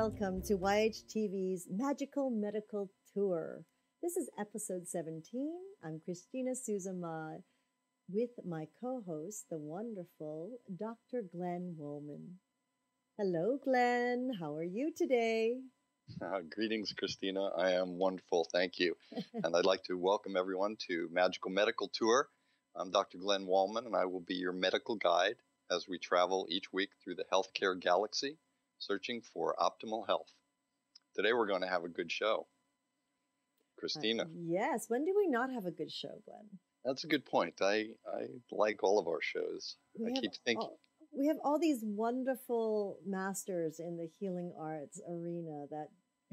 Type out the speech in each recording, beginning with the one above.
welcome to YHTV's Magical Medical Tour. This is episode 17. I'm Christina Souza with my co-host, the wonderful Dr. Glenn Woolman. Hello, Glenn. How are you today? Greetings, Christina. I am wonderful. Thank you. And I'd like to welcome everyone to Magical Medical Tour. I'm Dr. Glenn Woolman, and I will be your medical guide as we travel each week through the healthcare galaxy, searching for optimal health. Today we're going to have a good show. Christina. Yes. When do we not have a good show, Glenn? That's a good point. I like all of our shows. I keep thinking. We have all these wonderful masters in the healing arts arena that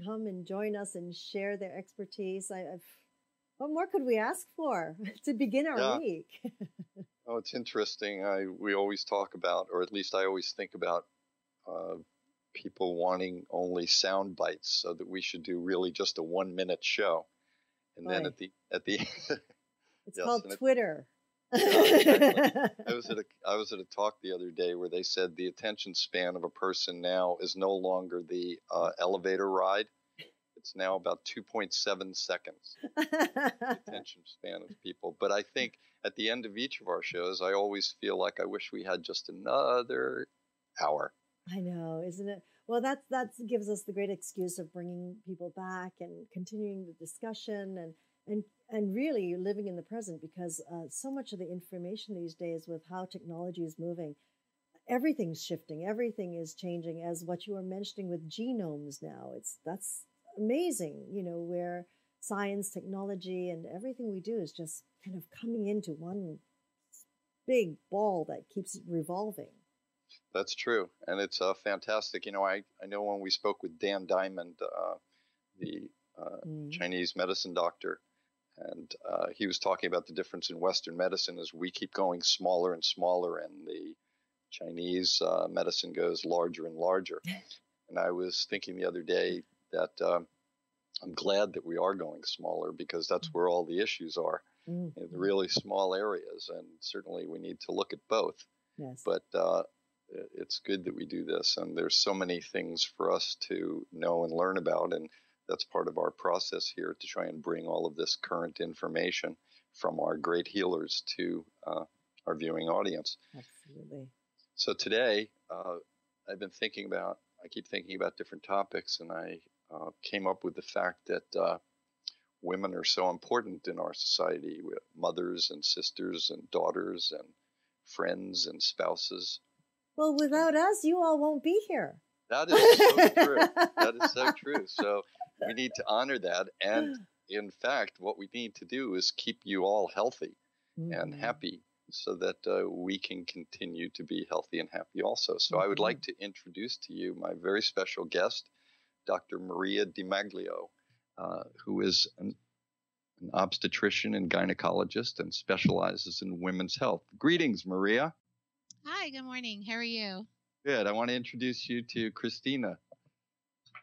come and join us and share their expertise. What more could we ask for to begin our week? Oh, it's interesting. We always talk about, or at least I always think about, people wanting only sound bites, so that we should do really just a 1-minute show, and then at the it's called Twitter. Exactly. I was at a talk the other day where they said the attention span of a person now is no longer the elevator ride. It's now about 2.7 seconds. The attention span of people. But I think at the end of each of our shows, I always feel like I wish we had just another hour. I know, isn't it? Well, that gives us the great excuse of bringing people back and continuing the discussion and really living in the present, because so much of the information these days with how technology is moving, everything's shifting, everything is changing, as what you were mentioning with genomes now. That's amazing, where science, technology, and everything we do is just kind of coming into one big ball that keeps revolving. That's true. And it's fantastic. I know when we spoke with Dan Diamond, the Chinese medicine doctor, and he was talking about the difference in Western medicine as we keep going smaller and smaller, and the Chinese medicine goes larger and larger. And I was thinking the other day that I'm glad that we are going smaller, because that's where all the issues are, in the really small areas. And certainly we need to look at both. Yes. But it's good that we do this. And there's so many things for us to know and learn about. And that's part of our process here, to try and bring all of this current information from our great healers to our viewing audience. Absolutely. So today, I keep thinking about different topics, and I came up with the fact that women are so important in our society, with mothers and sisters and daughters and friends and spouses. Well, without us, you all won't be here. That is so true. That is so true. So we need to honor that. And in fact, what we need to do is keep you all healthy and happy, so that we can continue to be healthy and happy also. So I would like to introduce to you my very special guest, Dr. Maria DiMaglio, who is an obstetrician and gynecologist and specializes in women's health. Greetings, Maria. Hi, good morning. How are you? Good. I want to introduce you to Christina.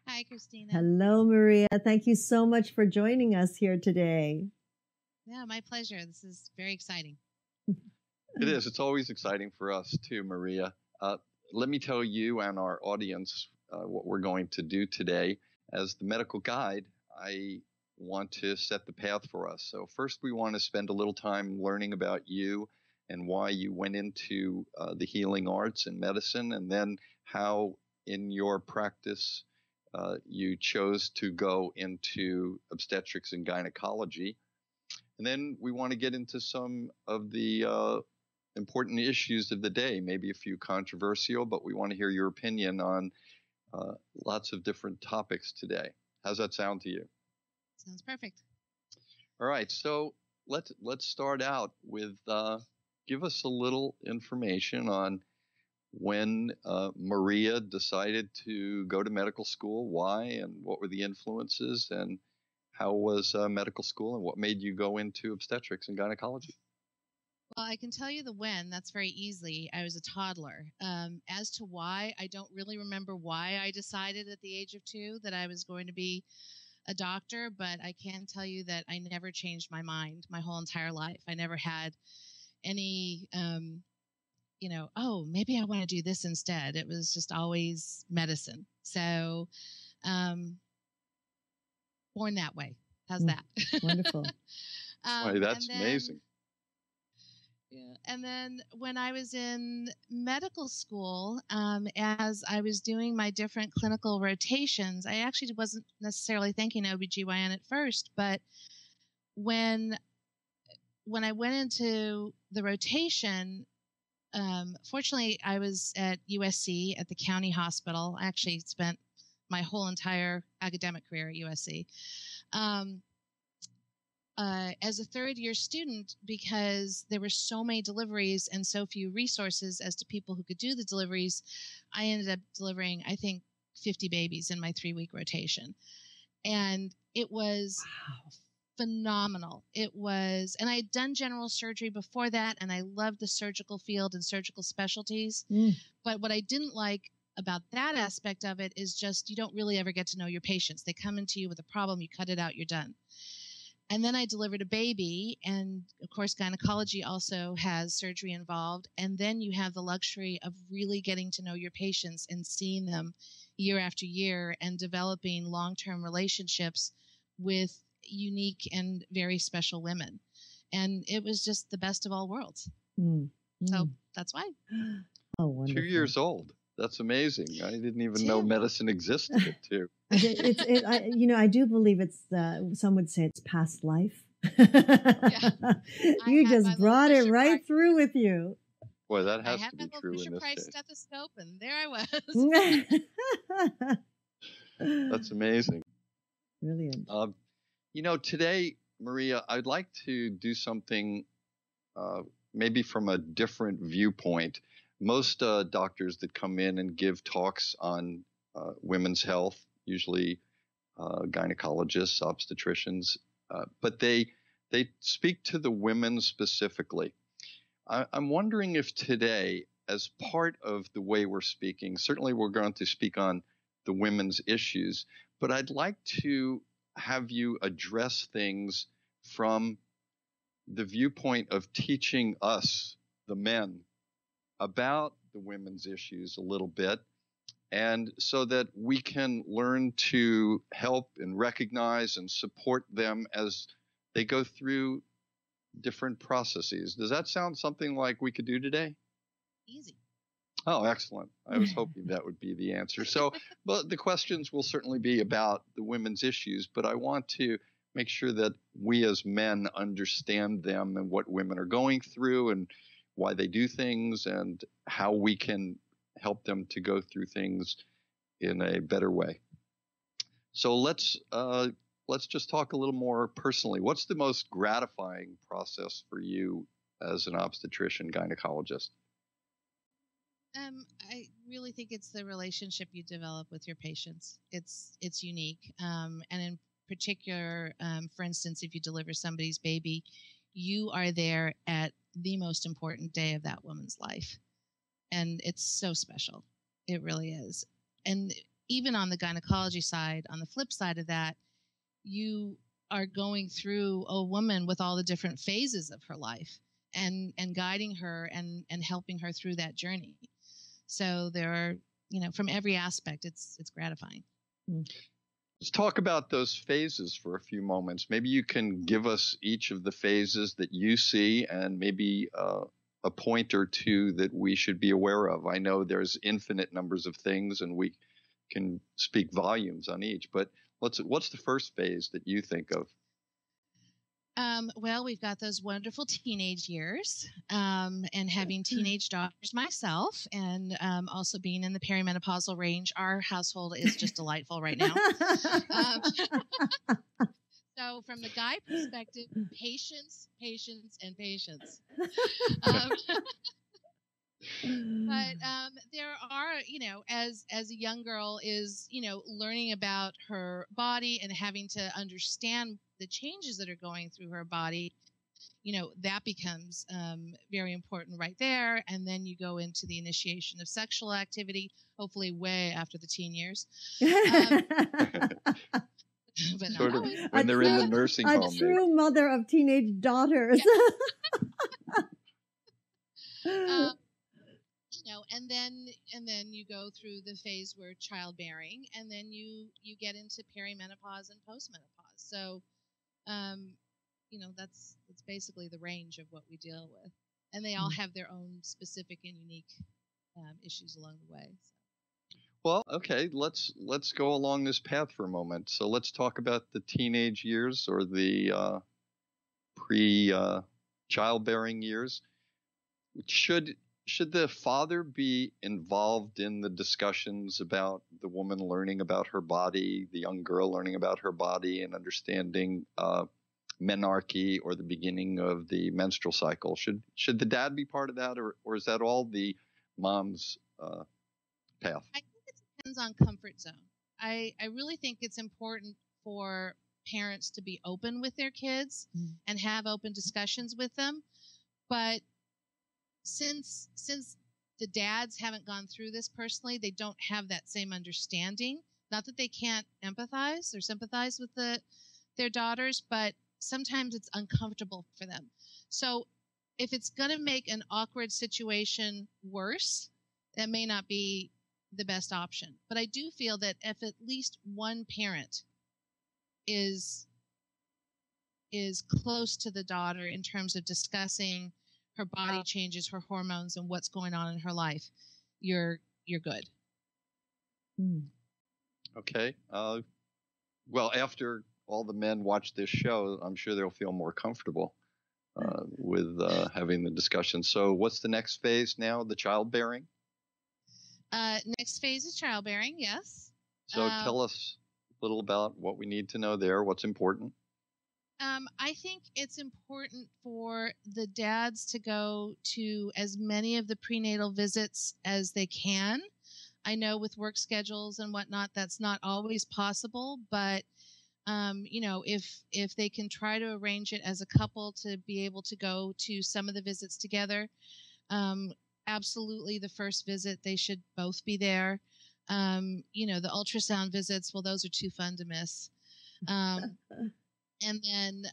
Hi, Christina. Hello, Maria. Thank you so much for joining us here today. Yeah, my pleasure. This is very exciting. It is. It's always exciting for us too, Maria. Let me tell you and our audience what we're going to do today. As the medical guide, I want to set the path for us. So first, we want to spend a little time learning about you and why you went into the healing arts and medicine, and then how in your practice you chose to go into obstetrics and gynecology. And then we want to get into some of the important issues of the day, maybe a few controversial, but we want to hear your opinion on lots of different topics today. How's that sound to you? Sounds perfect. All right, so let's start out with give us a little information on when Maria decided to go to medical school, why, and what were the influences, and how was medical school, and what made you go into obstetrics and gynecology? Well, I can tell you the when. That's very easily. I was a toddler. As to why, I don't really remember why I decided at the age of 2 that I was going to be a doctor, but I can tell you that I never changed my mind my whole entire life. I never had any oh, maybe I want to do this instead. It was just always medicine. So, born that way. How's that? Wonderful. That's amazing. Yeah. And then when I was in medical school, as I was doing my different clinical rotations, I actually wasn't necessarily thinking OBGYN at first, but when I went into the rotation, fortunately, I was at USC at the county hospital. I actually spent my whole entire academic career at USC. As a third-year student, because there were so many deliveries and so few resources as to people who could do the deliveries, I ended up delivering, I think, 50 babies in my 3-week rotation. And it was phenomenal. It was, and I had done general surgery before that, and I loved the surgical field and surgical specialties. But what I didn't like about that aspect of it is just you don't really ever get to know your patients. They come into you with a problem, you cut it out, you're done. And then I delivered a baby, and of course, gynecology also has surgery involved. And then you have the luxury of really getting to know your patients and seeing them year after year and developing long-term relationships with unique and very special women. And it was just the best of all worlds. So that's why. Oh, wonderful. 2 years old. That's amazing. I didn't even know medicine existed at 2. I do believe it's some would say it's past life. You just brought it right through with you. Boy, that has to be true in this case. Stethoscope, and there I was. That's amazing. Brilliant. Today, Maria, I'd like to do something maybe from a different viewpoint. Most doctors that come in and give talks on women's health, usually gynecologists, obstetricians, but they speak to the women specifically. I'm wondering if today, as part of the way we're speaking, certainly we're going to speak on the women's issues, but I'd like to have you address things from the viewpoint of teaching us, the men, about the women's issues a little bit, and so that we can learn to help and recognize and support them as they go through different processes. Does that sound something like we could do today? Easy. Oh, excellent. I was hoping that would be the answer. So, but the questions will certainly be about the women's issues, but I want to make sure that we as men understand them and what women are going through and why they do things and how we can help them to go through things in a better way. So let's just talk a little more personally. What's the most gratifying process for you as an obstetrician gynecologist? I really think it's the relationship you develop with your patients. It's unique. And in particular, for instance, if you deliver somebody's baby, you are there at the most important day of that woman's life. And it's so special. It really is. And even on the gynecology side, on the flip side of that, you are going through a woman with all the different phases of her life and guiding her and helping her through that journey. So there are, from every aspect, it's gratifying. Let's talk about those phases for a few moments. Maybe you can give us each of the phases that you see and maybe a point or two that we should be aware of. I know there's infinite numbers of things and we can speak volumes on each, but what's the first phase that you think of? Well, we've got those wonderful teenage years, and having teenage daughters myself, and also being in the perimenopausal range. Our household is just delightful right now. So from the guy perspective, patience, and patience. But there are, as a young girl is, learning about her body and having to understand the changes that are going through her body, that becomes very important right there. And then you go into the initiation of sexual activity, hopefully way after the teen years. But sort of when they're in the nursing home. A true mother of teenage daughters. Yeah. then you go through the phase where childbearing, and then you get into perimenopause and postmenopause. So, that's basically the range of what we deal with, and they all have their own specific and unique issues along the way. So. Well, okay, let's go along this path for a moment. So let's talk about the teenage years or the pre-childbearing years. Should the father be involved in the discussions about the woman learning about her body, the young girl learning about her body, and understanding menarche or the beginning of the menstrual cycle? Should the dad be part of that, or is that all the mom's path? I think it depends on comfort zone. I really think it's important for parents to be open with their kids and have open discussions with them. But since the dads haven't gone through this personally, they don't have that same understanding. Not that they can't empathize or sympathize with their daughters, but sometimes it's uncomfortable for them. So if it's going to make an awkward situation worse, that may not be the best option. But I do feel that if at least one parent is close to the daughter in terms of discussing her body changes, her hormones, and what's going on in her life, you're good. Okay. Well, after all the men watch this show, I'm sure they'll feel more comfortable with having the discussion. So what's the next phase now? The childbearing? Next phase is childbearing, yes. So tell us a little about what we need to know there, what's important. I think it's important for the dads to go to as many of the prenatal visits as they can. I know with work schedules and whatnot, that's not always possible, but if they can try to arrange it as a couple to be able to go to some of the visits together, absolutely the first visit, they should both be there. The ultrasound visits, well, those are too fun to miss. And then,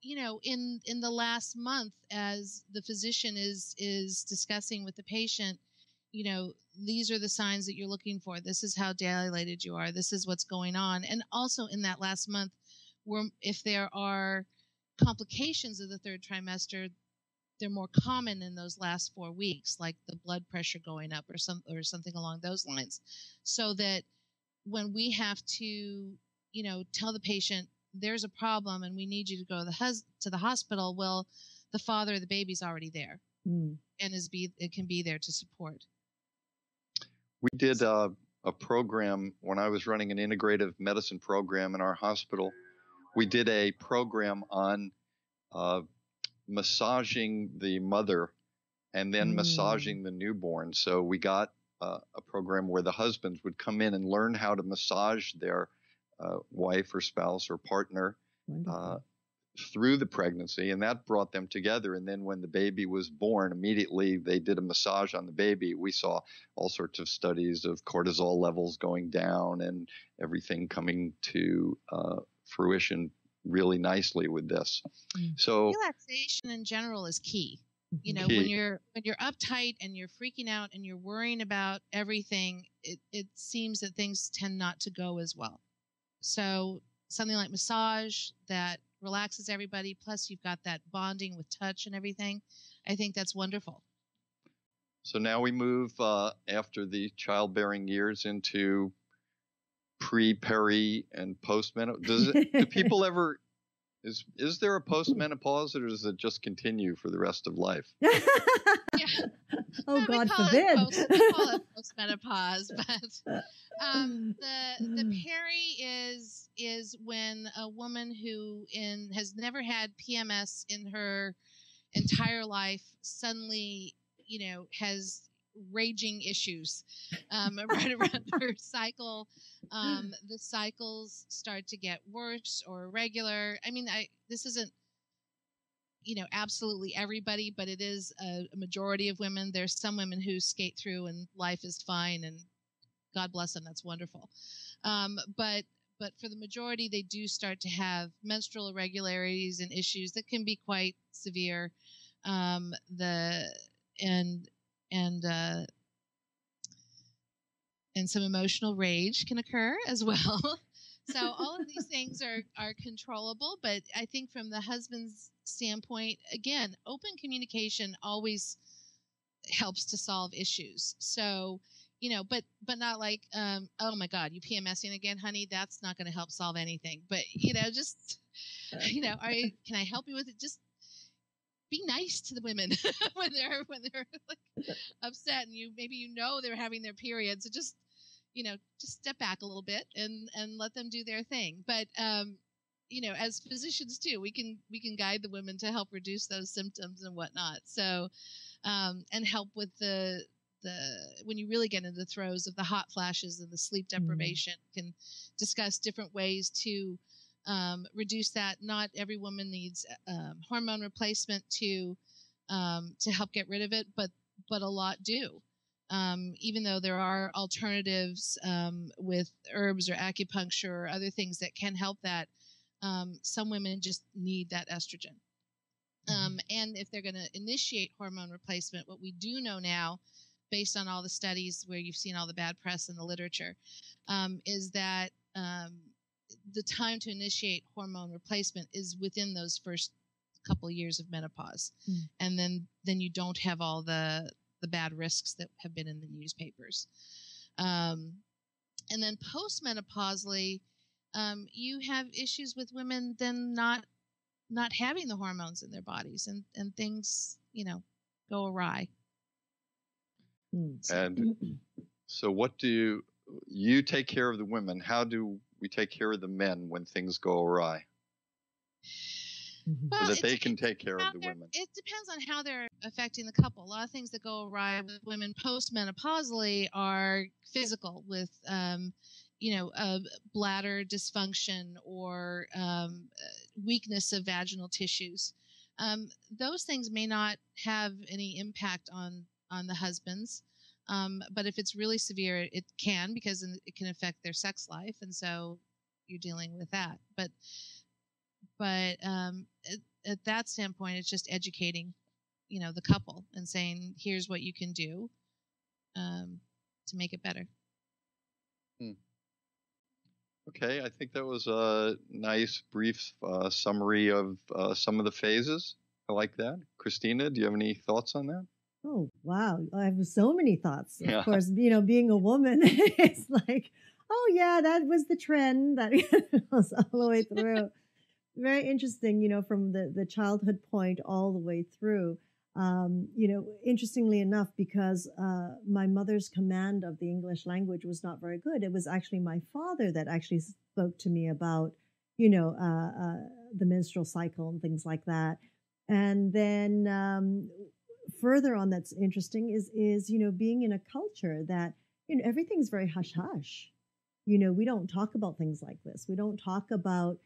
in the last month, as the physician is discussing with the patient, these are the signs that you're looking for. This is how dilated you are. This is what's going on. And also in that last month, if there are complications of the third trimester, they're more common in those last 4 weeks, like the blood pressure going up or something along those lines. So that when we have to, tell the patient there's a problem and we need you to go to the hospital, well, the father of the baby's already there and it can be there to support. We did a program when I was running an integrative medicine program in our hospital. We did a program on massaging the mother and then massaging the newborn. So we got a program where the husbands would come in and learn how to massage their wife or spouse or partner through the pregnancy, and that brought them together. And then when the baby was born, immediately they did a massage on the baby. We saw all sorts of studies of cortisol levels going down and everything coming to fruition really nicely with this. So relaxation in general is key. Key. When you're uptight and you're freaking out and you're worrying about everything, it seems that things tend not to go as well. So something like massage that relaxes everybody, plus you've got that bonding with touch and everything, I think that's wonderful. So now we move after the childbearing years into peri, and post-menopause. Do people ever, is there a post-menopause, or does it just continue for the rest of life? Yeah. Oh, God forbid. We call it post-menopause, but the peri is when a woman who has never had PMS in her entire life suddenly, has raging issues right around her cycle. The cycles start to get worse or irregular. I mean, this isn't absolutely everybody, but it is a majority of women. There's some women who skate through and life is fine, and God bless them. That's wonderful. But for the majority, they do start to have menstrual irregularities and issues that can be quite severe. and some emotional rage can occur as well. So all of these things are controllable, but I think from the husband's standpoint, again, open communication always helps to solve issues. So, but not like, oh my God, you PMSing again, honey? That's not going to help solve anything. But, just, can I help you with it? Just be nice to the women when they're like upset and maybe they're having their period. So just step back a little bit and let them do their thing. But, as physicians too, we can guide the women to help reduce those symptoms and whatnot. So, and help with the when you really get into the throes of the hot flashes and the sleep deprivation, can discuss different ways to reduce that. Not every woman needs hormone replacement to help get rid of it, but a lot do. Even though there are alternatives with herbs or acupuncture or other things that can help that, some women just need that estrogen. And if they're going to initiate hormone replacement, what we do know now, based on all the studies where you've seen all the bad press in the literature, is that the time to initiate hormone replacement is within those first couple of years of menopause. And then you don't have all the bad risks that have been in the newspapers. And then postmenopausally, you have issues with women then not having the hormones in their bodies, and things, go awry. And so what do you take care of the women? How do we take care of the men when things go awry? Well, so that they can take care of the women. It depends on how they're affecting the couple. A lot of things that go awry with women postmenopausally are physical, with bladder dysfunction or weakness of vaginal tissues. Those things may not have any impact on the husbands, but if it's really severe, it can, because it can affect their sex life, and so you're dealing with that. But at that standpoint, it's just educating, the couple and saying, here's what you can do to make it better. Okay, I think that was a nice, brief summary of some of the phases. I like that. Christina, do you have any thoughts on that? Oh, wow. I have so many thoughts. Of course, being a woman, it's like, oh, yeah, that was the trend that was all the way through. Very interesting, from the childhood point all the way through. Interestingly enough, because my mother's command of the English language was not very good, it was actually my father that actually spoke to me about, the menstrual cycle and things like that. And then further on, that's interesting is being in a culture that, everything's very hush-hush. We don't talk about things like this. We don't talk about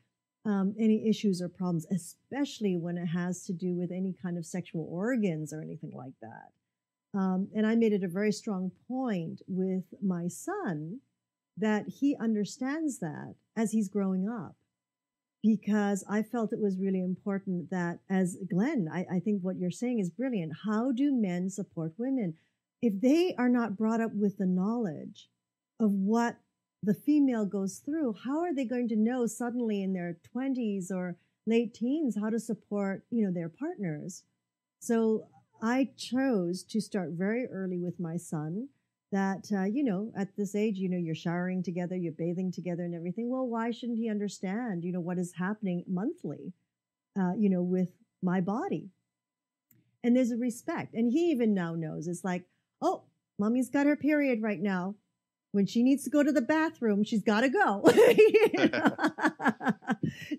any issues or problems, especially when it has to do with any kind of sexual organs or anything like that. And I made it a very strong point with my son that he understands that as he's growing up, because I felt it was really important that, as Glenn, I think what you're saying is brilliant. How do men support women? If they are not brought up with the knowledge of what the female goes through, how are they going to know suddenly in their 20s or late teens how to support, their partners? So I chose to start very early with my son that, at this age, you're showering together, you're bathing together and everything. Well, why shouldn't he understand, what is happening monthly, with my body? And there's a respect. And he even now knows, it's like, oh, mommy's got her period right now. When she needs to go to the bathroom, she's got to go.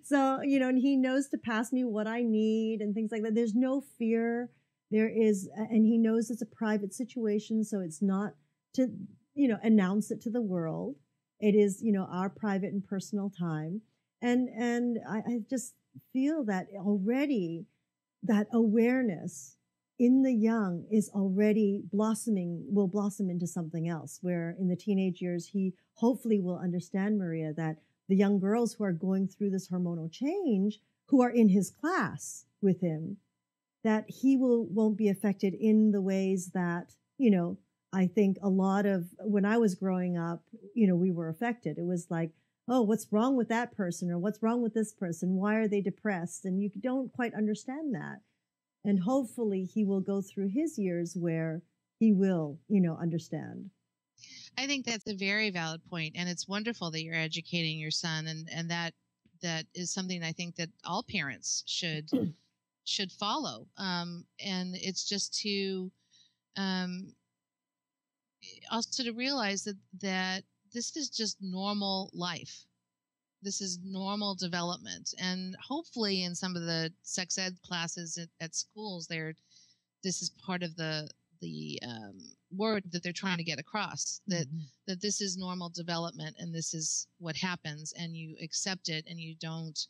So, and he knows to pass me what I need and things like that. There's no fear. There is, and he knows it's a private situation, so it's not to, announce it to the world. It is, our private and personal time. And I just feel that already that awareness in the young is already will blossom into something else, where in the teenage years, he hopefully will understand, Maria, that the young girls who are going through this hormonal change, who are in his class with him, that he won't be affected in the ways that, I think a lot of when I was growing up, we were affected. It was like, oh, what's wrong with that person, or what's wrong with this person? Why are they depressed? And you don't quite understand that. And hopefully he will go through his years where he will, understand. I think that's a very valid point, and it's wonderful that you're educating your son, and that is something I think that all parents should follow. And it's just to also to realize that this is just normal life. This is normal development, and hopefully in some of the sex ed classes at schools, this is part of the word that they're trying to get across, that this is normal development and this is what happens, and you accept it and you don't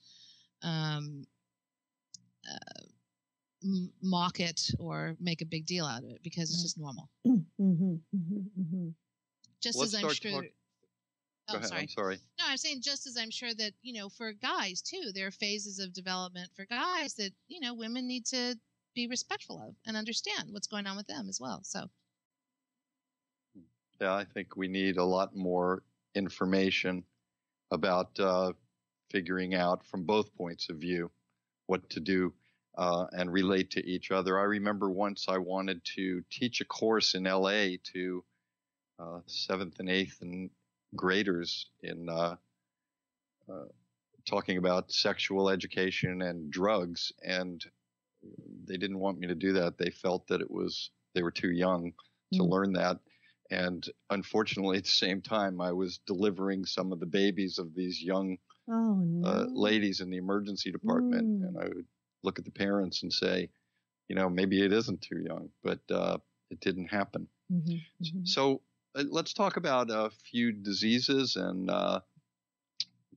mock it or make a big deal out of it, because it's just normal. Just as I'm sure. Go ahead. Sorry. I'm sorry. No, I'm saying just as I'm sure that, for guys too, there are phases of development for guys that, women need to be respectful of and understand what's going on with them as well. So. Yeah, I think we need a lot more information about figuring out from both points of view what to do and relate to each other. I remember once I wanted to teach a course in LA to 7th and 8th and graders in talking about sexual education and drugs, and they didn't want me to do that. They felt that they were too young to learn that. And unfortunately, at the same time, I was delivering some of the babies of these young ladies in the emergency department. And I would look at the parents and say, maybe it isn't too young, but it didn't happen. So let's talk about a few diseases and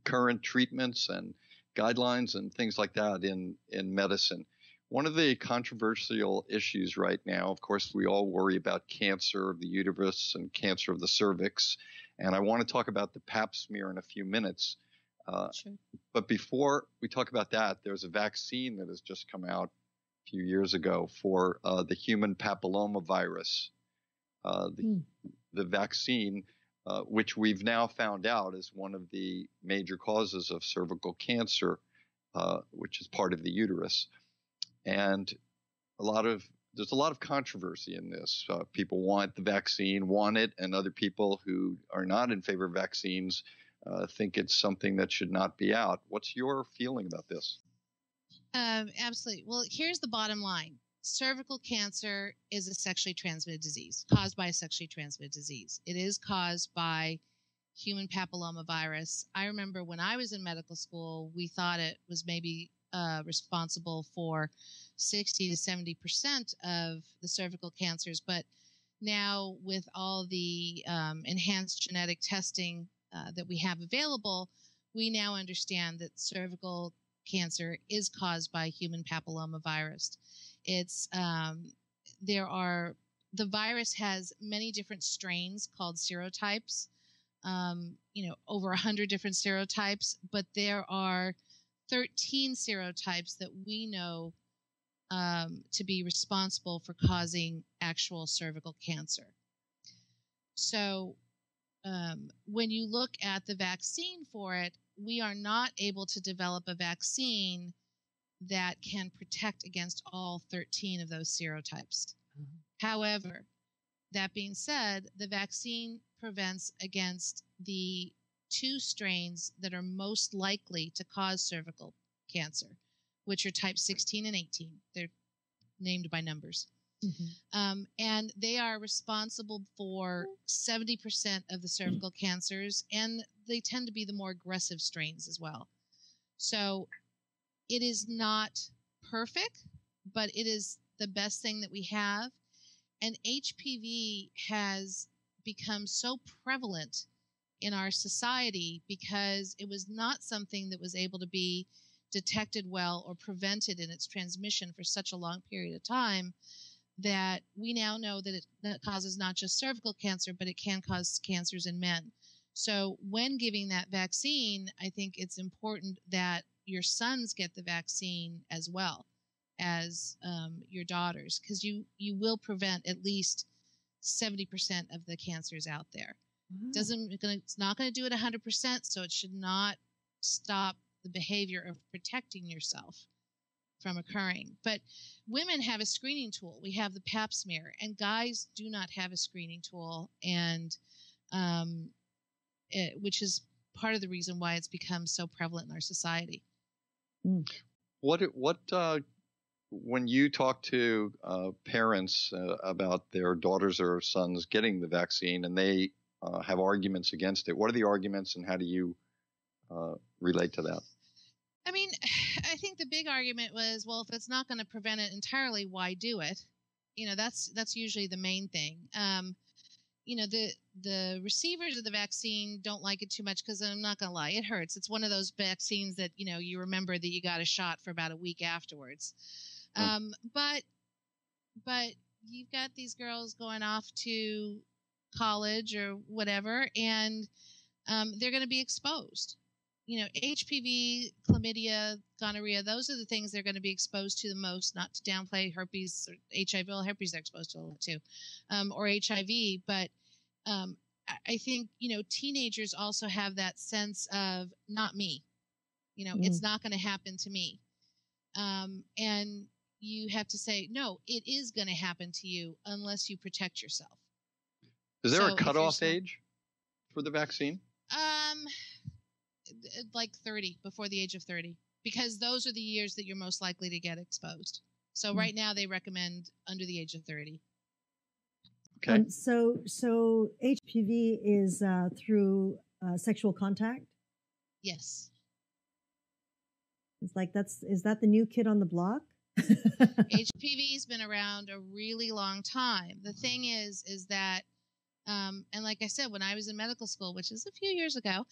current treatments and guidelines and things like that in medicine. One of the controversial issues right now, of course, we all worry about cancer of the uterus and cancer of the cervix. And I want to talk about the pap smear in a few minutes. Sure. But before we talk about that, there's a vaccine that has just come out a few years ago for the human papillomavirus. The vaccine, which we've now found out is one of the major causes of cervical cancer, which is part of the uterus. And there's a lot of controversy in this. People want the vaccine, want it, and other people who are not in favor of vaccines think it's something that should not be out. What's your feeling about this? Absolutely. Well, here's the bottom line. Cervical cancer is a sexually transmitted disease, caused by a sexually transmitted disease. It is caused by human papillomavirus. I remember when I was in medical school, we thought it was maybe responsible for 60 to 70% of the cervical cancers. But now with all the enhanced genetic testing that we have available, we now understand that cervical cancer is caused by human papillomavirus. It's the virus has many different strains called serotypes, over 100 different serotypes, but there are 13 serotypes that we know to be responsible for causing actual cervical cancer. So when you look at the vaccine for it, we are not able to develop a vaccine that can protect against all 13 of those serotypes. However, that being said, the vaccine prevents against the 2 strains that are most likely to cause cervical cancer, which are type 16 and 18. They're named by numbers. And they are responsible for 70% of the cervical cancers, and they tend to be the more aggressive strains as well. So it is not perfect, but it is the best thing that we have. And HPV has become so prevalent in our society because it was not something that was able to be detected well or prevented in its transmission for such a long period of time, that we now know that it causes not just cervical cancer, but it can cause cancers in men. So when giving that vaccine, I think it's important that your sons get the vaccine as well as your daughters, because you will prevent at least 70% of the cancers out there. Wow. It's not going to do it 100%, so it should not stop the behavior of protecting yourself from occurring. But women have a screening tool. We have the pap smear, and guys do not have a screening tool, and which is part of the reason why it's become so prevalent in our society. What when you talk to parents about their daughters or sons getting the vaccine and they have arguments against it, what are the arguments and how do you relate to that? I mean, I think the big argument was, well, if it's not going to prevent it entirely, why do it? You know, that's usually the main thing. You know, the receivers of the vaccine don't like it too much because I'm not going to lie, it hurts. It's one of those vaccines that, you know, you remember that you got a shot for about a week afterwards. But you've got these girls going off to college or whatever, and they're going to be exposed. You know, HPV, chlamydia, gonorrhea, those are the things they're going to be exposed to the most, not to downplay herpes or HIV. Well, herpes they're exposed to a lot too, or HIV. But I think, you know, teenagers also have that sense of not me. You know, it's not going to happen to me. And you have to say, no, it is going to happen to you unless you protect yourself. Is there a cutoff age for the vaccine? Like 30, before the age of 30, because those are the years that you're most likely to get exposed. So right now they recommend under the age of 30. Okay. So HPV is through sexual contact? Yes. It's like is that the new kid on the block? HPV has been around a really long time. The thing is that and like I said, when I was in medical school, which is a few years ago,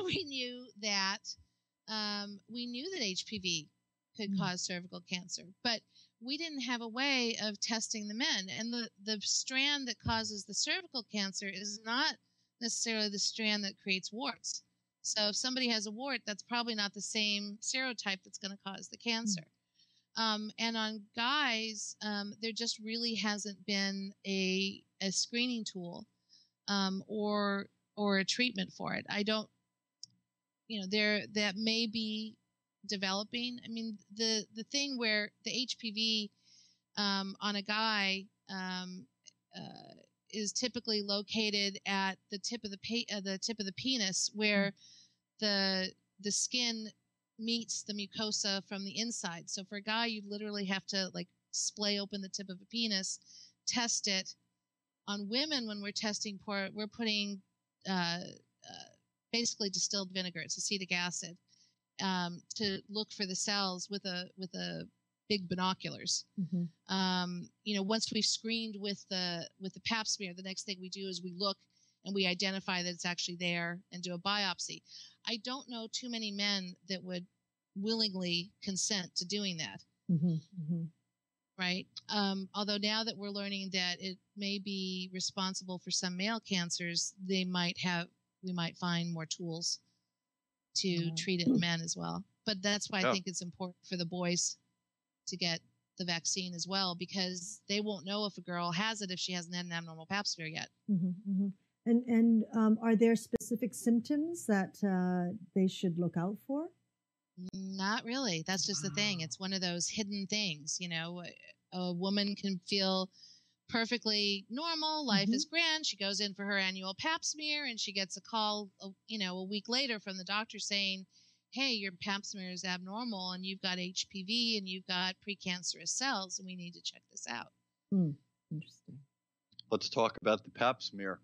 we knew that HPV could cause cervical cancer, but we didn't have a way of testing the men. And the strand that causes the cervical cancer is not necessarily the strand that creates warts. So if somebody has a wart, that's probably not the same serotype that's going to cause the cancer. And on guys, there just really hasn't been a screening tool or a treatment for it. I don't, you know, that may be developing. I mean, the thing where the HPV on a guy is typically located at the tip of the penis, where the skin meets the mucosa from the inside. So for a guy, you literally have to like splay open the tip of a penis, test it. On women, when we're testing for it, we're putting basically distilled vinegar, it's acetic acid, to look for the cells with a big binoculars. You know, once we've screened with the pap smear, the next thing we do is we look and we identify that it's actually there and do a biopsy. I don't know too many men that would willingly consent to doing that. Right? Although now that we're learning that it may be responsible for some male cancers, we might find more tools to treat it in men as well. But that's why I think it's important for the boys to get the vaccine as well, because they won't know if a girl has it if she hasn't had an abnormal pap smear yet. And are there specific symptoms that they should look out for? Not really. That's just the thing. It's one of those hidden things. You know, a woman can feel perfectly normal. Life is grand. She goes in for her annual pap smear and she gets a call, you know, a week later from the doctor saying, hey, your pap smear is abnormal and you've got HPV and you've got precancerous cells and we need to check this out. Interesting. Let's talk about the pap smear.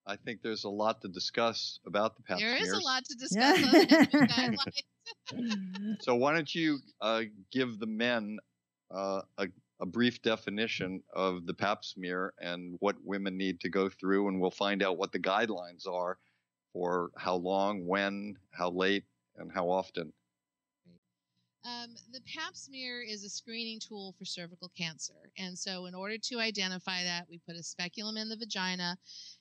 I think there's a lot to discuss about the pap smears. There is a lot to discuss on the guidelines. So why don't you give the men a brief definition of the pap smear and what women need to go through, and we'll find out what the guidelines are for how long, when, how late, and how often. The pap smear is a screening tool for cervical cancer. And so in order to identify that, we put a speculum in the vagina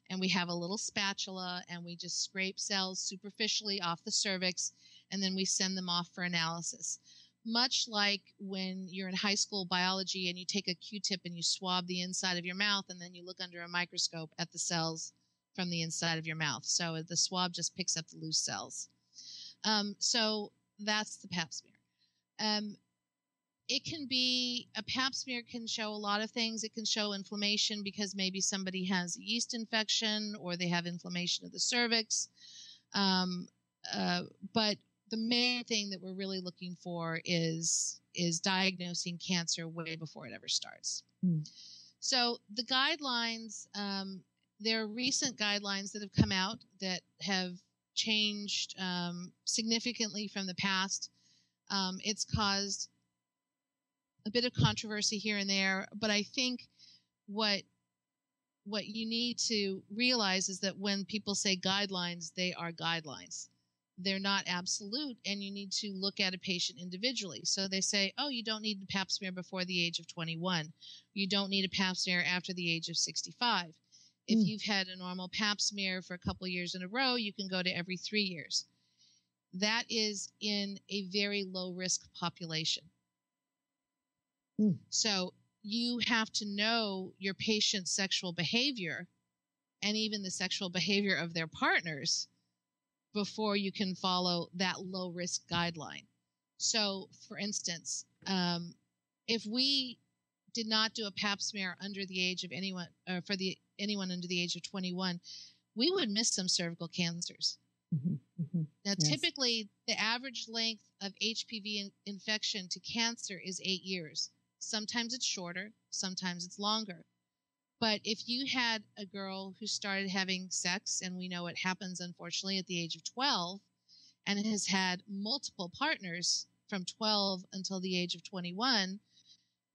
and we have a little spatula and we just scrape cells superficially off the cervix and then we send them off for analysis. much like when you're in high school biology and you take a Q-tip and you swab the inside of your mouth, and then you look under a microscope at the cells from the inside of your mouth. So the swab just picks up the loose cells. So that's the pap smear. A pap smear can show a lot of things. It can show inflammation because maybe somebody has a yeast infection or they have inflammation of the cervix. But the main thing that we're really looking for is diagnosing cancer way before it ever starts. So the guidelines, there are recent guidelines that have come out that have changed significantly from the past. It's caused a bit of controversy here and there, but I think what you need to realize is that when people say guidelines, they are guidelines. They're not absolute, and you need to look at a patient individually. So they say, oh, you don't need a pap smear before the age of 21. You don't need a pap smear after the age of 65. If you've had a normal pap smear for a couple of years in a row, you can go to every 3 years. That is in a very low-risk population. So you have to know your patient's sexual behavior and even the sexual behavior of their partners before you can follow that low-risk guideline. So, for instance, if we did not do a pap smear under the age of anyone, anyone under the age of 21, we would miss some cervical cancers. Now, typically, the average length of HPV infection to cancer is 8 years. Sometimes it's shorter, sometimes it's longer. But if you had a girl who started having sex, and we know it happens, unfortunately, at the age of 12, and has had multiple partners from 12 until the age of 21,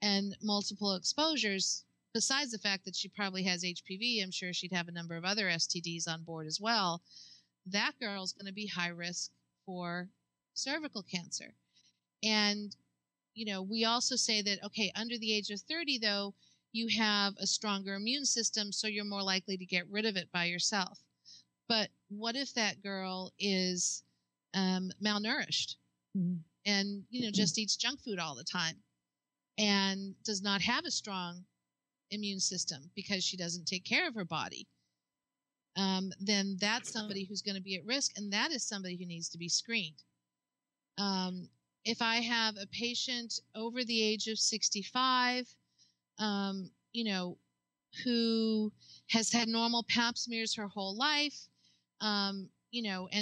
and multiple exposures, besides the fact that she probably has HPV, I'm sure she'd have a number of other STDs on board as well, that girl's going to be high risk for cervical cancer. And, we also say that, okay, under the age of 30, though, you have a stronger immune system, so you're more likely to get rid of it by yourself. But what if that girl is malnourished and, just eats junk food all the time and does not have a strong immune system because she doesn't take care of her body? Then that's somebody who's going to be at risk, and that is somebody who needs to be screened. If I have a patient over the age of 65, who has had normal pap smears her whole life, and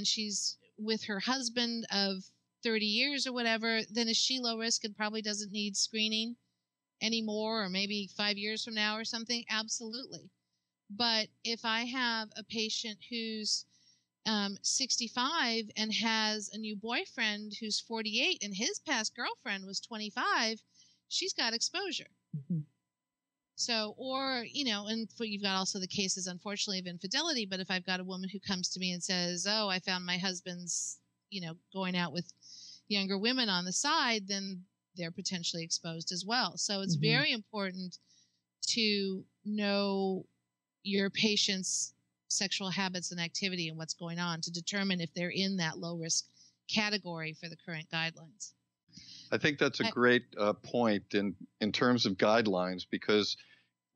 she's with her husband of 30 years or whatever, then is she low risk and probably doesn't need screening anymore, or maybe 5 years from now or something? Absolutely. But if I have a patient who's 65 and has a new boyfriend who's 48 and his past girlfriend was 25, she's got exposure. So, or, and you've got also the cases, unfortunately, of infidelity. But if I've got a woman who comes to me and says, oh, I found my husband's, going out with younger women on the side, then they're potentially exposed as well. So it's very important to know your patient's sexual habits and activity and what's going on to determine if they're in that low risk category for the current guidelines. I think that's a great point in terms of guidelines, because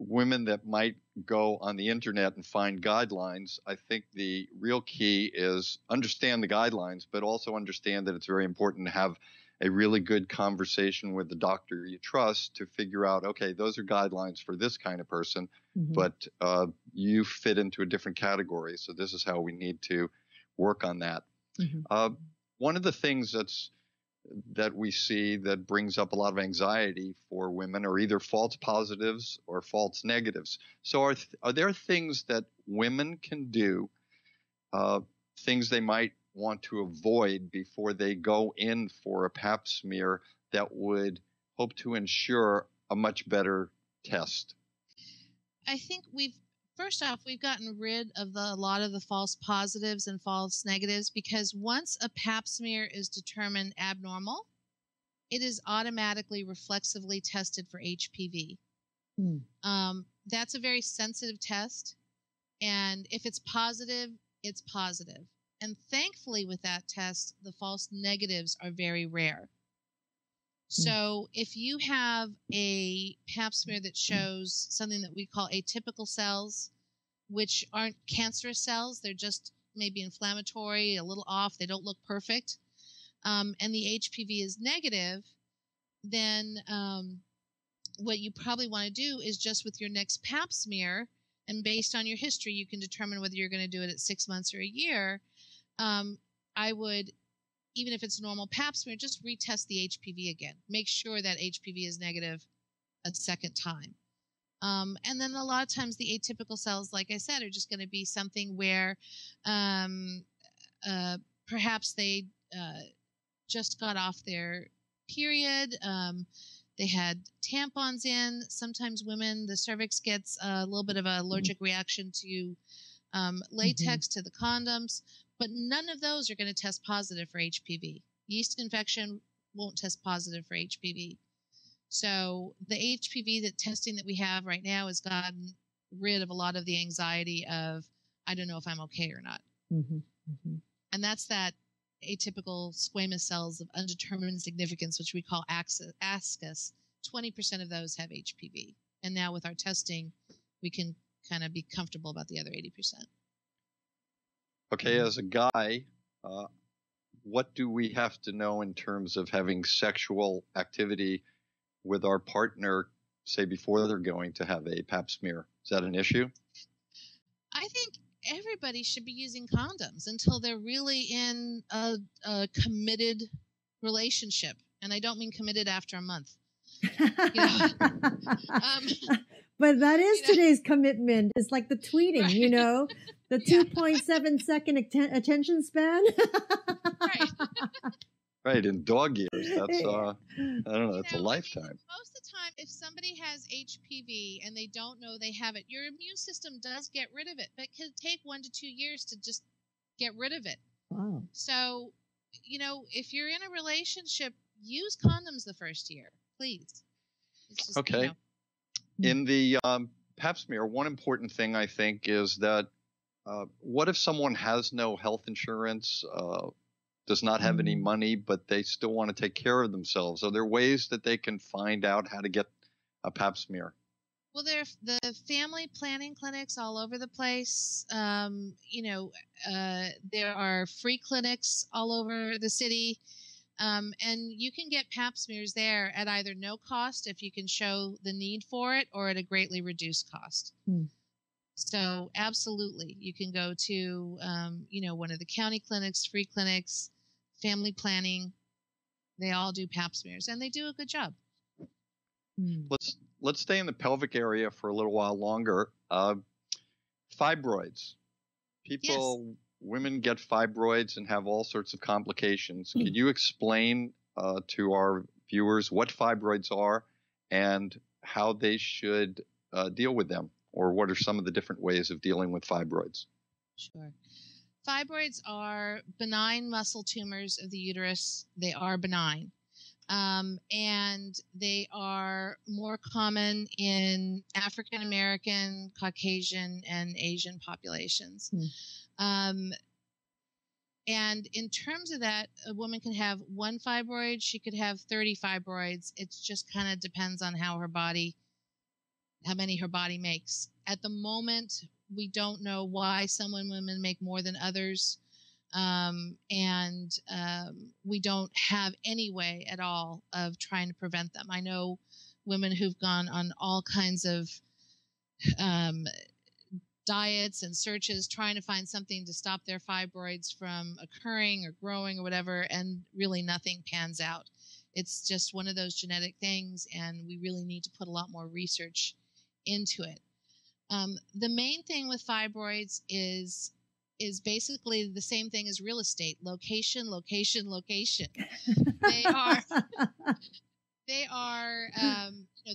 women that might go on the internet and find guidelines, I think the real key is understand the guidelines, but also understand that it's very important to have a really good conversation with the doctor you trust to figure out, okay, those are guidelines for this kind of person, but you fit into a different category. So this is how we need to work on that. One of the things that we see that brings up a lot of anxiety for women are either false positives or false negatives. So are there things that women can do, things they might want to avoid before they go in for a pap smear that would hope to ensure a much better test? I think first off, we've gotten rid of a lot of the false positives and false negatives, because once a pap smear is determined abnormal, it is automatically reflexively tested for HPV. That's a very sensitive test. And if it's positive, it's positive. And thankfully with that test, the false negatives are very rare. So if you have a pap smear that shows something that we call atypical cells, which aren't cancerous cells, they're just maybe inflammatory, a little off, they don't look perfect, and the HPV is negative, then what you probably want to do is just with your next pap smear, and based on your history, you can determine whether you're going to do it at 6 months or a year. I would, even if it's a normal pap smear, just retest the HPV again. Make sure that HPV is negative a second time. And then a lot of times the atypical cells, like I said, are just going to be something where perhaps they just got off their period. They had tampons in. Sometimes women, the cervix gets a little bit of an allergic reaction to latex, to the condoms. But none of those are going to test positive for HPV. Yeast infection won't test positive for HPV. So the HPV testing that we have right now has gotten rid of a lot of the anxiety of, I don't know if I'm okay or not. And that's that atypical squamous cells of undetermined significance, which we call ASCUS. 20% of those have HPV. And now with our testing, we can kind of be comfortable about the other 80%. Okay, as a guy, what do we have to know in terms of having sexual activity with our partner, say, before they're going to have a pap smear? Is that an issue? I think everybody should be using condoms until they're really in a committed relationship. And I don't mean committed after a month. But that is today's commitment. It's like the tweeting, right. The 2.7 second attention span. Right. Right, in dog years, that's, I don't know, that's a lifetime. Most of the time, if somebody has HPV and they don't know they have it, your immune system does get rid of it, but it can take 1 to 2 years to just get rid of it. Wow. So, if you're in a relationship, use condoms the first year, please. It's just, okay. In the pap smear, one important thing I think is that what if someone has no health insurance, does not have any money, but they still want to take care of themselves? Are there ways that they can find out how to get a pap smear? Well, there are the family planning clinics all over the place. There are free clinics all over the city. And you can get pap smears there at either no cost if you can show the need for it, or at a greatly reduced cost. So absolutely, you can go to, one of the county clinics, free clinics, family planning. They all do pap smears, and they do a good job. Let's stay in the pelvic area for a little while longer. Fibroids. Women get fibroids and have all sorts of complications. Could you explain to our viewers what fibroids are and how they should deal with them? Or what are some of the different ways of dealing with fibroids? Sure. Fibroids are benign muscle tumors of the uterus. They are benign. And they are more common in African American, Caucasian, and Asian populations. And in terms of that, a woman can have 1 fibroid. She could have 30 fibroids. It just kind of depends on how many her body makes. At the moment, we don't know why some women make more than others. We don't have any way at all of trying to prevent them. I know women who've gone on all kinds of diets and searches trying to find something to stop their fibroids from occurring or growing or whatever, and really nothing pans out. It's just one of those genetic things, and we really need to put a lot more research into it. The main thing with fibroids is basically the same thing as real estate: location, location, location. They are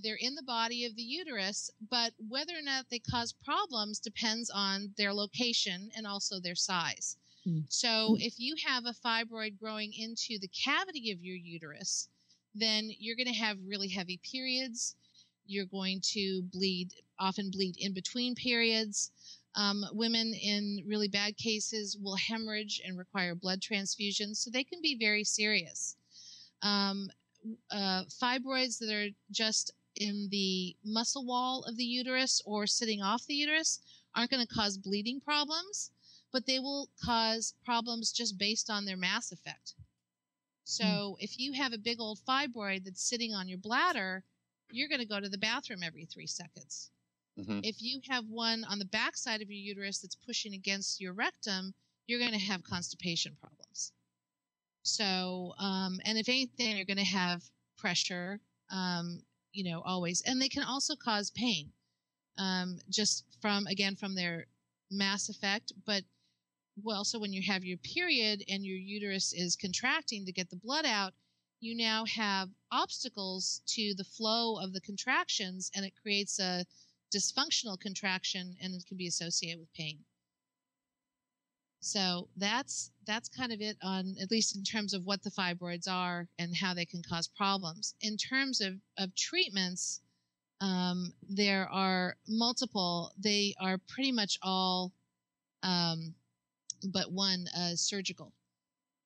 they're in the body of the uterus, but whether or not they cause problems depends on their location and also their size. So if you have a fibroid growing into the cavity of your uterus, then you're going to have really heavy periods. You're going to often bleed in between periods. Women in really bad cases will hemorrhage and require blood transfusions, so they can be very serious. fibroids that are just in the muscle wall of the uterus or sitting off the uterus aren't going to cause bleeding problems, but they will cause problems just based on their mass effect. So if you have a big old fibroid that's sitting on your bladder, you're going to go to the bathroom every 3 seconds. Mm-hmm. If you have one on the backside of your uterus that's pushing against your rectum, you're going to have constipation problems. So, and if anything, you're going to have pressure, always. And they can also cause pain, just from their mass effect. But also when you have your period and your uterus is contracting to get the blood out, you now have obstacles to the flow of the contractions, and it creates a dysfunctional contraction, and it can be associated with pain. So that's kind of it on, at least in terms of what the fibroids are and how they can cause problems. In terms of treatments, there are multiple. They are pretty much all but one surgical.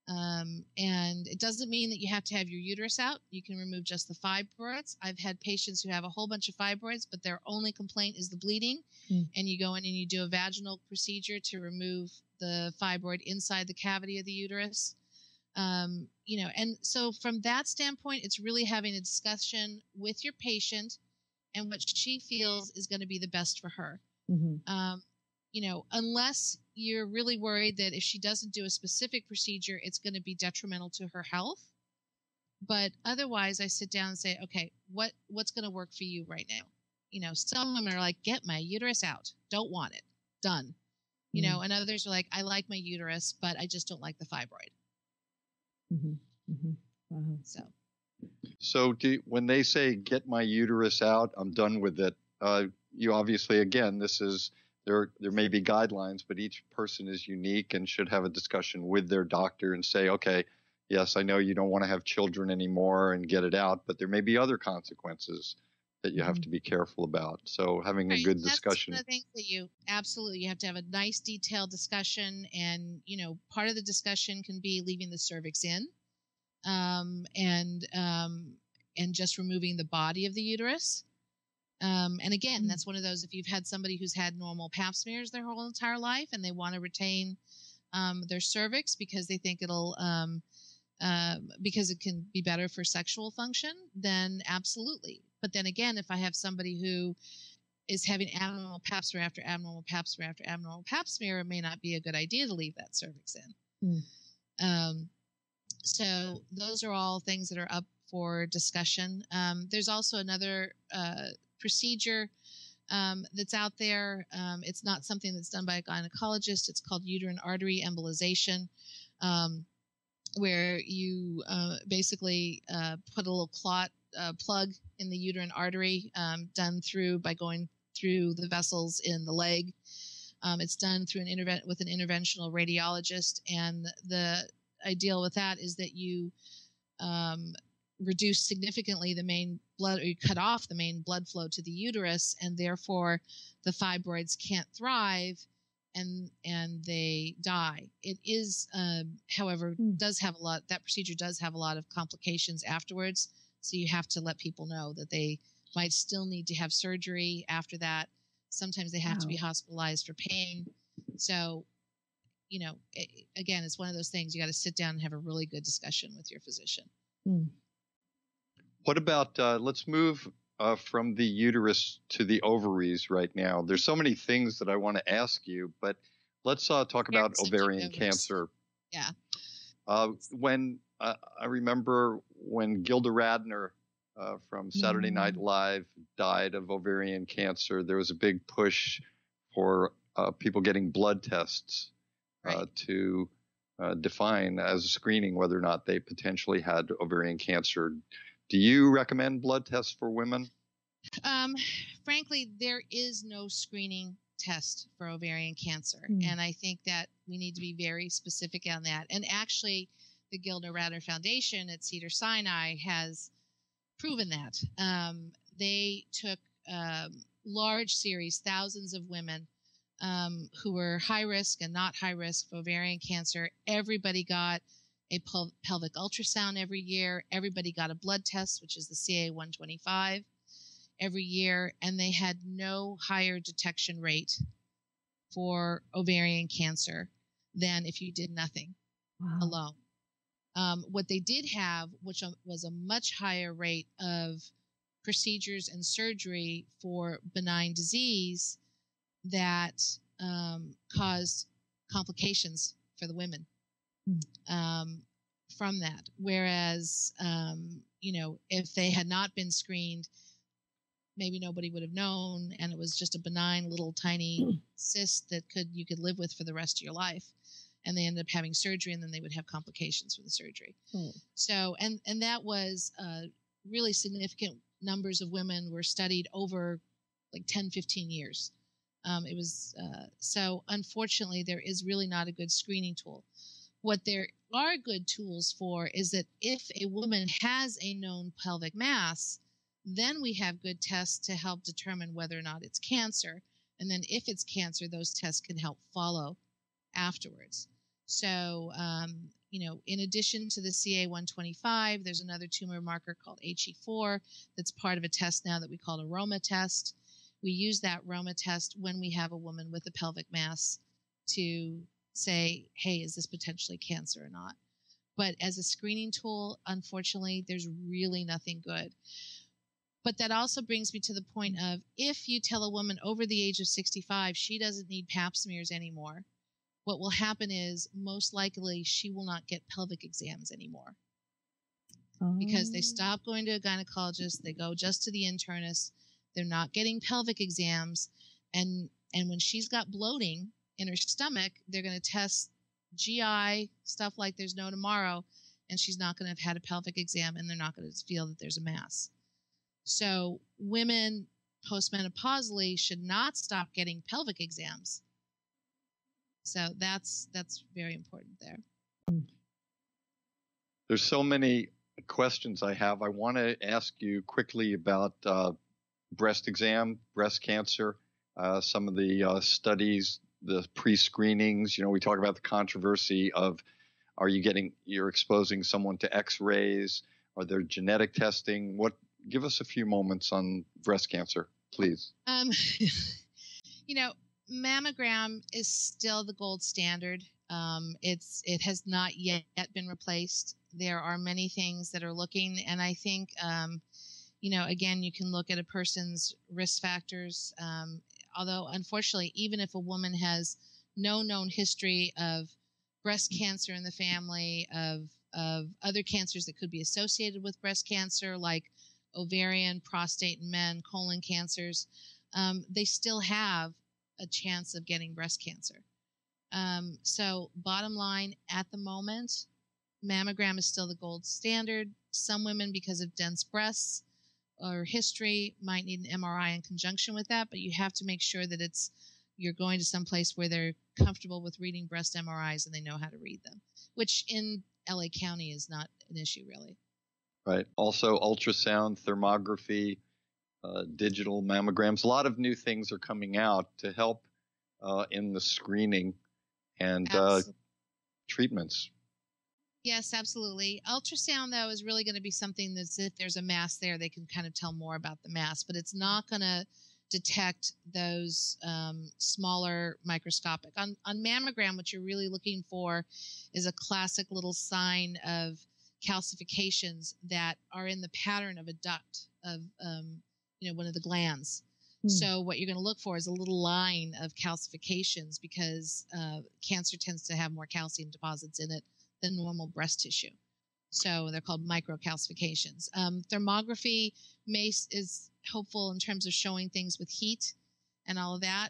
And it doesn't mean that you have to have your uterus out. You can remove just the fibroids. I've had patients who have a whole bunch of fibroids, but their only complaint is the bleeding. And you go in and you do a vaginal procedure to remove the fibroid inside the cavity of the uterus. And so from that standpoint, it's really having a discussion with your patient and what she feels is going to be the best for her. Unless you're really worried that if she doesn't do a specific procedure, it's going to be detrimental to her health. But otherwise, I sit down and say, okay, what's going to work for you right now? Some women are like, get my uterus out. Don't want it. Done. And others are like, I like my uterus, but I just don't like the fibroid. Wow. So when they say, get my uterus out, I'm done with it, you obviously, again, there may be guidelines, but each person is unique and should have a discussion with their doctor and say, okay, yes, I know you don't want to have children anymore and get it out, but there may be other consequences that you have to be careful about. So having a good discussion. That's one of the things that you have to have a nice detailed discussion. And, part of the discussion can be leaving the cervix in, and just removing the body of the uterus. And again, that's one of those, if you've had somebody who's had normal pap smears their whole entire life and they want to retain their cervix because they think because it can be better for sexual function, then absolutely. But then again, if I have somebody who is having abnormal pap smear after abnormal pap smear after abnormal pap smear, it may not be a good idea to leave that cervix in. So those are all things that are up for discussion. There's also another procedure that's out there. It's not something that's done by a gynecologist. It's called uterine artery embolization, where you basically put a little plug in the uterine artery, done by going through the vessels in the leg. It's done through with an interventional radiologist, and the ideal with that is that you reduce significantly the main blood, or you cut off the main blood flow to the uterus, and therefore the fibroids can't thrive and they die. It is, however, that procedure does have a lot of complications afterwards. So you have to let people know that they might still need to have surgery after that. Sometimes they have to be hospitalized for pain. So, again, it's one of those things you got to sit down and have a really good discussion with your physician. What about, let's move from the uterus to the ovaries right now. There's so many things that I want to ask you, but let's talk about ovarian cancer. Yeah. When I remember when Gilda Radner from Saturday Night Live died of ovarian cancer, there was a big push for people getting blood tests to define as a screening whether or not they potentially had ovarian cancer. Do you recommend blood tests for women? Frankly, there is no screening test for ovarian cancer. And I think that we need to be very specific on that. And actually, the Gilda Radner Foundation at Cedars-Sinai has proven that. They took large series, thousands of women who were high risk and not high risk for ovarian cancer. Everybody got a pelvic ultrasound every year. Everybody got a blood test, which is the CA-125 every year, and they had no higher detection rate for ovarian cancer than if you did nothing alone. What they did have, which was a much higher rate of procedures and surgery for benign disease that caused complications for the women from that. Whereas, if they had not been screened, maybe nobody would have known, and it was just a benign little tiny cyst that you could live with for the rest of your life. And they ended up having surgery, and then they would have complications from the surgery. So, and that was really significant numbers of women were studied over like 10, 15 years. It was so unfortunately, there is really not a good screening tool. What there are good tools for is that if a woman has a known pelvic mass, then we have good tests to help determine whether or not it's cancer. And then if it's cancer, those tests can help follow afterwards. So, in addition to the CA-125, there's another tumor marker called HE4 that's part of a test now that we call a ROMA test. We use that ROMA test when we have a woman with a pelvic mass to say, hey, is this potentially cancer or not? But as a screening tool, unfortunately, there's really nothing good. But that also brings me to the point of, if you tell a woman over the age of 65 she doesn't need pap smears anymore, what will happen is most likely she will not get pelvic exams anymore. Because they stop going to a gynecologist, they go just to the internist, they're not getting pelvic exams, and when she's got bloating in her stomach, they're going to test GI stuff like there's no tomorrow, and she's not going to have had a pelvic exam, and they're not going to feel that there's a mass. So women postmenopausally should not stop getting pelvic exams. So that's very important there. There's so many questions I have. I want to ask you quickly about breast exam, breast cancer, some of the studies, the pre-screenings. We talk about the controversy of, you're exposing someone to X-rays? Are there genetic testing? Give us a few moments on breast cancer, please. Mammogram is still the gold standard. It has not yet been replaced. There are many things that are looking, and I think, again, you can look at a person's risk factors. Although, unfortunately, even if a woman has no known history of breast cancer in the family, of other cancers that could be associated with breast cancer, like ovarian, prostate in men, colon cancers, they still have a chance of getting breast cancer. So bottom line, at the moment, mammogram is still the gold standard. Some women, because of dense breasts or history, might need an MRI in conjunction with that, but you have to make sure that you're going to some place where they're comfortable with reading breast MRIs and they know how to read them, which in LA County is not an issue really. Right. Also ultrasound, thermography, digital mammograms. A lot of new things are coming out to help in the screening and treatments. Yes, absolutely. Ultrasound, though, is really going to be something that's, if there's a mass there, they can kind of tell more about the mass, but it's not going to detect those smaller microscopic. On mammogram, what you're really looking for is a classic little sign of calcifications that are in the pattern of a duct of one of the glands. So what you're going to look for is a little line of calcifications, because cancer tends to have more calcium deposits in it than normal breast tissue. So they're called microcalcifications. Thermography is hopeful in terms of showing things with heat and all of that.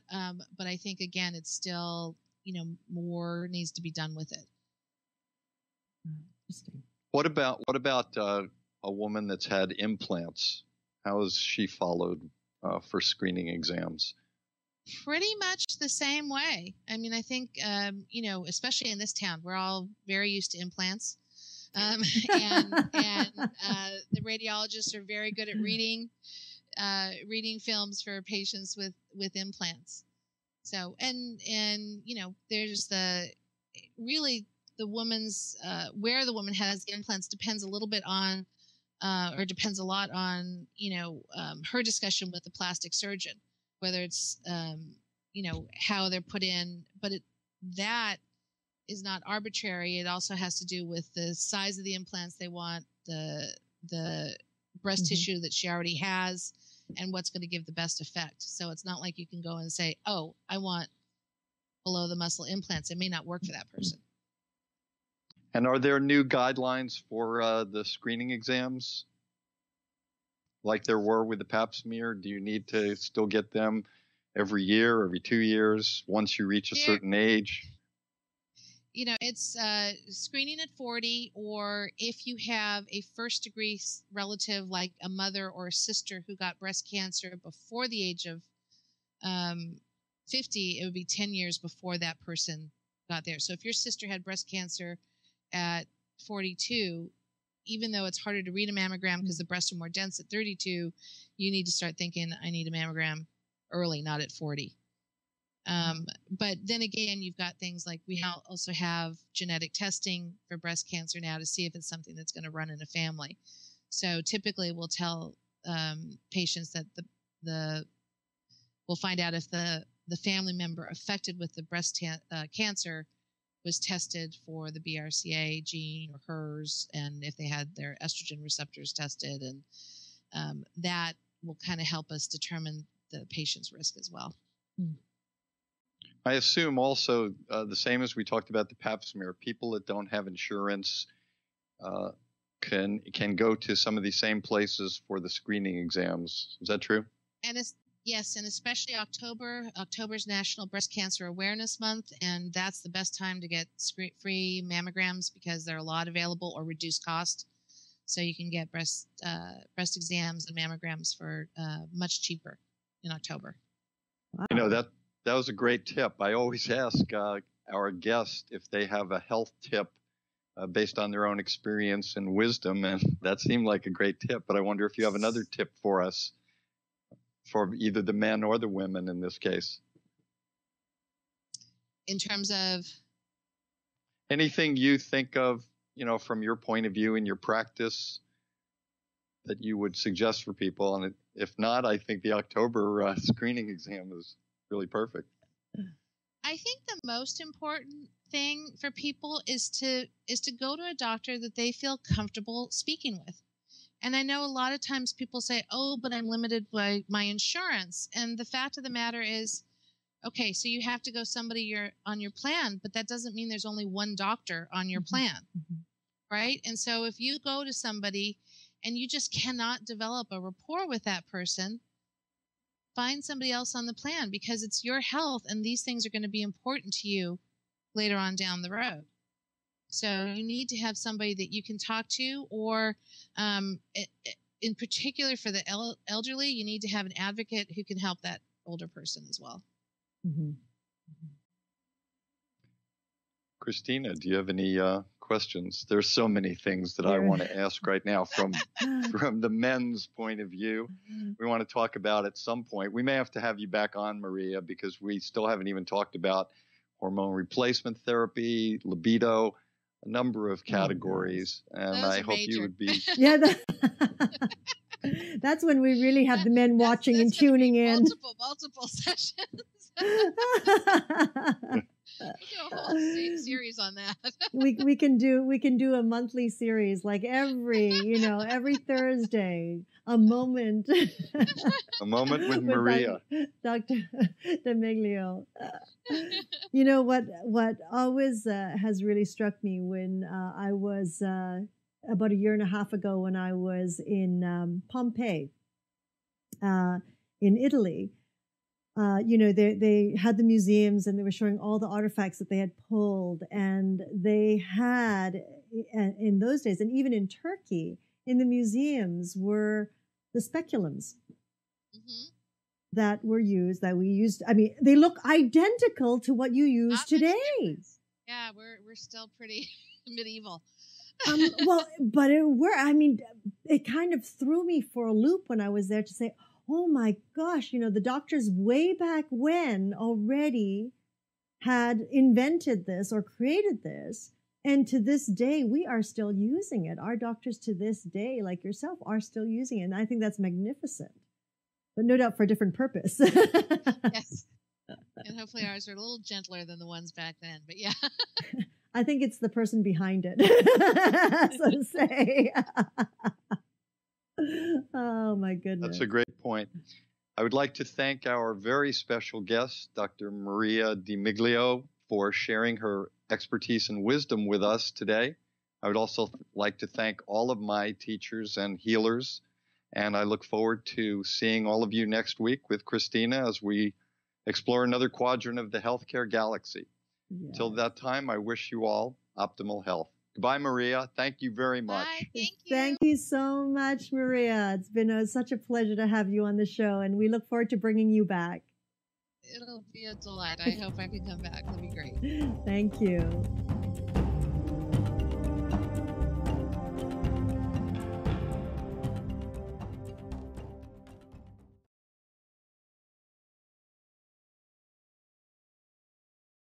But I think, again, it's still, more needs to be done with it. Interesting. What about a woman that's had implants? How is she followed for screening exams? Pretty much the same way. I mean, I think, especially in this town, we're all very used to implants. And the radiologists are very good at reading films for patients with implants. So, and there's really the woman's where the woman has implants depends a little bit on or depends a lot on her discussion with the plastic surgeon, whether it's how they're put in, but that is not arbitrary. It also has to do with the size of the implants they want, the breast tissue that she already has, and what's going to give the best effect. So it's not like you can go and say, oh, I want below the muscle implants. It may not work for that person. And are there new guidelines for the screening exams like there were with the pap smear? Do you need to still get them every year, every 2 years, once you reach a certain age? It's screening at 40, or if you have a first-degree relative like a mother or a sister who got breast cancer before the age of 50, it would be 10 years before that person got there. So if your sister had breast cancer at 42, even though it's harder to read a mammogram because the breasts are more dense at 32, you need to start thinking, I need a mammogram early, not at 40. But then again, you've got things like we also have genetic testing for breast cancer now to see if it's something that's going to run in a family. So typically we'll tell patients that we'll find out if the family member affected with the breast cancer was tested for the BRCA gene or hers, and if they had their estrogen receptors tested, and that will kind of help us determine the patient's risk as well. I assume also the same as we talked about the pap smear, people that don't have insurance can go to some of these same places for the screening exams. Is that true? Yes, and especially October. October's National Breast Cancer Awareness Month, and that's the best time to get free mammograms because there are a lot available or reduced cost. So you can get breast exams and mammograms for much cheaper in October. Wow. That was a great tip. I always ask our guests if they have a health tip based on their own experience and wisdom, and that seemed like a great tip. But I wonder if you have another tip for us, for either the men or the women in this case. In terms of? Anything you think of, from your point of view in your practice that you would suggest for people. And if not, I think the October screening exam is really perfect. I think the most important thing for people is to go to a doctor that they feel comfortable speaking with. And I know a lot of times people say, oh, but I'm limited by my insurance. And the fact of the matter is, okay, so you have to go somebody on your plan, but that doesn't mean there's only one doctor on your plan, right? And so if you go to somebody and you just cannot develop a rapport with that person, find somebody else on the plan, because it's your health and these things are going to be important to you later on down the road. So you need to have somebody that you can talk to, or in particular for the elderly, you need to have an advocate who can help that older person as well. Christina, do you have any questions? There's so many things that I want to ask right now from the men's point of view. We want to talk about at some point. We may have to have you back on, Maria, because we still haven't even talked about hormone replacement therapy, libido, a number of categories. And I hope you would be. Yeah, that's when we really have the men watching and tuning in. Multiple sessions. We'll do a whole series on that. we can do a monthly series, like every Thursday, a moment. A moment with Maria. Dr. D'Ameglio. You know what always has really struck me when I was about a year and a half ago when I was in Pompeii, in Italy. They had the museums and they were showing all the artifacts that they had pulled, and they had in those days, and even in Turkey, in the museums were the speculums that we used. I mean, they look identical to what you use today. Yeah, we're still pretty medieval. But it kind of threw me for a loop when I was there to say, oh my gosh, the doctors way back when already had invented this or created this. And to this day, we are still using it. Our doctors to this day, like yourself, are still using it. And I think that's magnificent, but no doubt for a different purpose. Yes. And hopefully ours are a little gentler than the ones back then. But yeah. I think it's the person behind it, so to say. Oh, my goodness. That's a great point. I would like to thank our very special guest, Dr. Maria DiMiglio, for sharing her expertise and wisdom with us today. I would also like to thank all of my teachers and healers, and I look forward to seeing all of you next week with Christina as we explore another quadrant of the healthcare galaxy. Yes. Till that time, I wish you all optimal health. Goodbye, Maria. Thank you very much. Bye. Thank you. Thank you so much, Maria. It's been such a pleasure to have you on the show, and we look forward to bringing you back. It'll be a delight. I hope I can come back. That'll be great. Thank you.